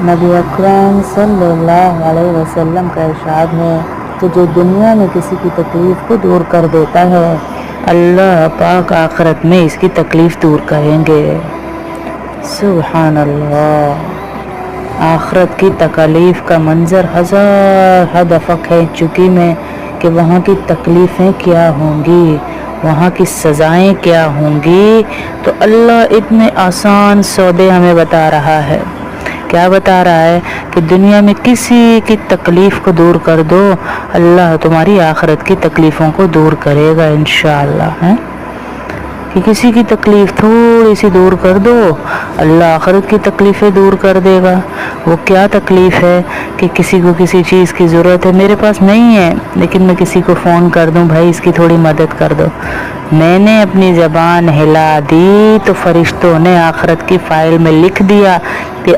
نبی اکرم صلی اللہ علیہ وسلم کا ارشاد ہے کہ جو دنیا میں کسی کی تکلیف کو دور کر دیتا ہے اللہ پاک آخرت میں اس کی تکلیف دور کریں گے۔ سبحان اللہ۔ آخرت کی تکالیف کا منظر ہزار حد افق کھینچ چکی میں کہ وہاں کی تکلیفیں کیا ہوں گی، وہاں کی سزائیں کیا ہوں گی۔ تو اللہ اتنے آسان سودے ہمیں بتا رہا ہے۔ کیا بتا رہا ہے کہ دنیا میں کسی کی تکلیف کو دور کر دو، اللہ تمہاری آخرت کی تکلیفوں کو دور کرے گا انشاءاللہ۔ کہ کسی کی تکلیف تھوڑی سی دور کر دو، اللہ آخرت کی تکلیفیں دور کر دے گا۔ وہ کیا تکلیف ہے کہ کسی کو کسی چیز کی ضرورت ہے، میرے پاس نہیں ہے لیکن میں کسی کو فون کر دوں، بھائی اس کی تھوڑی مدد کر دو، میں نے اپنی زبان ہلا دی تو فرشتوں نے آخرت کی فائل میں لکھ دیا کہ